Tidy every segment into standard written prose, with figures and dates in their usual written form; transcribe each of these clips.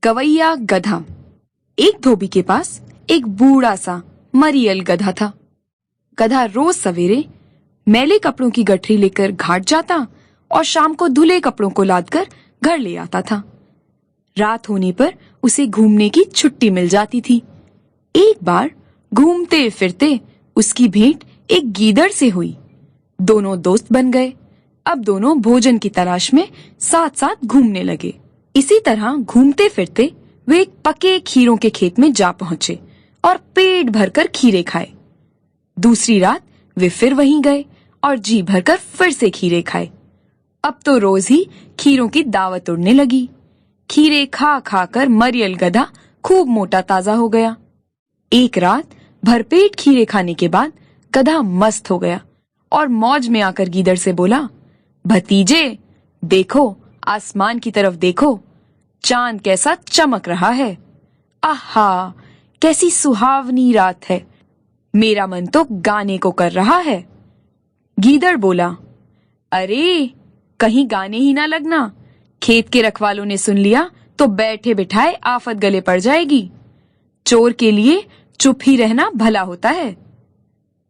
गवैया गधा। एक धोबी के पास एक बूढ़ा सा मरियल गधा था। गधा रोज सवेरे मैले कपड़ों की गठरी लेकर घाट जाता और शाम को धुले कपड़ों को लादकर घर ले आता था। रात होने पर उसे घूमने की छुट्टी मिल जाती थी। एक बार घूमते फिरते उसकी भेंट एक गीदड़ से हुई। दोनों दोस्त बन गए। अब दोनों भोजन की तलाश में साथ साथ घूमने लगे। इसी तरह घूमते फिरते वे एक पके खीरों के खेत में जा पहुंचे और पेट भरकर खीरे खाए। दूसरी रात वे फिर वहीं गए और जी भरकर फिर से खीरे खाए। अब तो रोज ही खीरों की दावत उड़ने लगी। खीरे खा खा कर मरियल गधा खूब मोटा ताजा हो गया। एक रात भरपेट खीरे खाने के बाद गधा मस्त हो गया और मौज में आकर गीदड़ से बोला, भतीजे देखो, आसमान की तरफ देखो, चांद कैसा चमक रहा है। आहा, कैसी सुहावनी रात है। मेरा मन तो गाने को कर रहा है। गीदड़ बोला, अरे कहीं गाने ही ना लगना। खेत के रखवालों ने सुन लिया तो बैठे बिठाए आफत गले पड़ जाएगी। चोर के लिए चुप ही रहना भला होता है।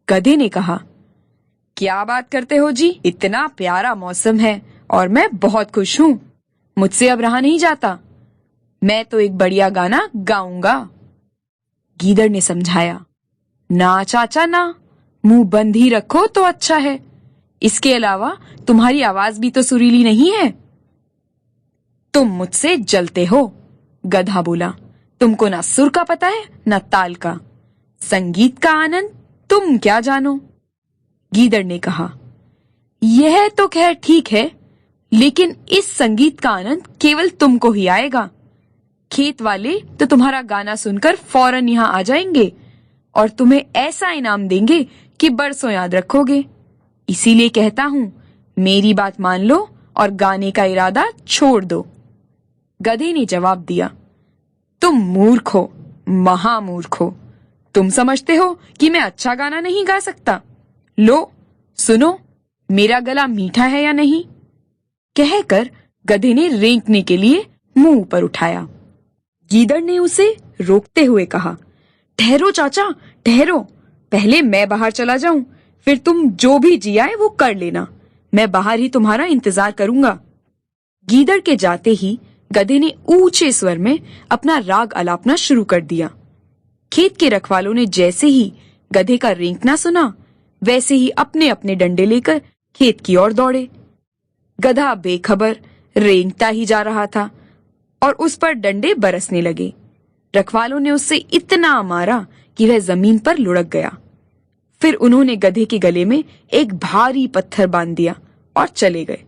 गधे ने कहा, क्या बात करते हो जी, इतना प्यारा मौसम है और मैं बहुत खुश हूँ। मुझसे अब रहा नहीं जाता। मैं तो एक बढ़िया गाना गाऊंगा। गीदड़ ने समझाया, ना चाचा ना, मुंह बंद ही रखो तो अच्छा है। इसके अलावा तुम्हारी आवाज भी तो सुरीली नहीं है। तुम मुझसे जलते हो, गधा बोला। तुमको ना सुर का पता है ना ताल का। संगीत का आनंद तुम क्या जानो। गीदड़ ने कहा, यह तो खैर ठीक है, लेकिन इस संगीत का आनंद केवल तुमको ही आएगा। खेत वाले तो तुम्हारा गाना सुनकर फौरन यहाँ आ जाएंगे और तुम्हें ऐसा इनाम देंगे कि बरसों याद रखोगे। इसीलिए कहता हूँ, मेरी बात मान लो और गाने का इरादा छोड़ दो। गधे ने जवाब दिया, तुम मूर्ख हो, महामूर्ख हो। तुम समझते हो कि मैं अच्छा गाना नहीं गा सकता। लो सुनो, मेरा गला मीठा है या नहीं। कहकर गधे ने रेंकने के लिए मुंह ऊपर उठाया। गीदड़ ने उसे रोकते हुए कहा, ठहरो चाचा, ठहरो। पहले मैं बाहर चला जाऊं, फिर तुम जो भी जी आए वो कर लेना। मैं बाहर ही तुम्हारा इंतजार करूंगा। गीदड़ के जाते ही गधे ने ऊंचे स्वर में अपना राग अलापना शुरू कर दिया। खेत के रखवालों ने जैसे ही गधे का रेंकना सुना, वैसे ही अपने अपने डंडे लेकर खेत की ओर दौड़े। गधा बेखबर रेंगता ही जा रहा था और उस पर डंडे बरसने लगे। रखवालों ने उससे इतना मारा कि वह जमीन पर लुढ़क गया। फिर उन्होंने गधे के गले में एक भारी पत्थर बांध दिया और चले गए।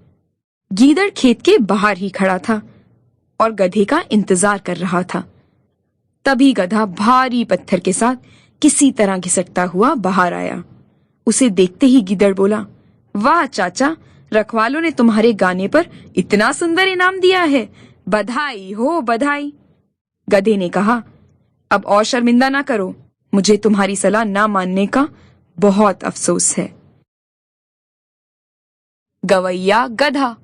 गीदड़ खेत के बाहर ही खड़ा था और गधे का इंतजार कर रहा था। तभी गधा भारी पत्थर के साथ किसी तरह घिसटता हुआ बाहर आया। उसे देखते ही गीदड़ बोला, वाह चाचा, रखवालों ने तुम्हारे गाने पर इतना सुंदर इनाम दिया है। बधाई हो बधाई। गधे ने कहा, अब और शर्मिंदा ना करो, मुझे तुम्हारी सलाह ना मानने का बहुत अफसोस है। गवैया गधा।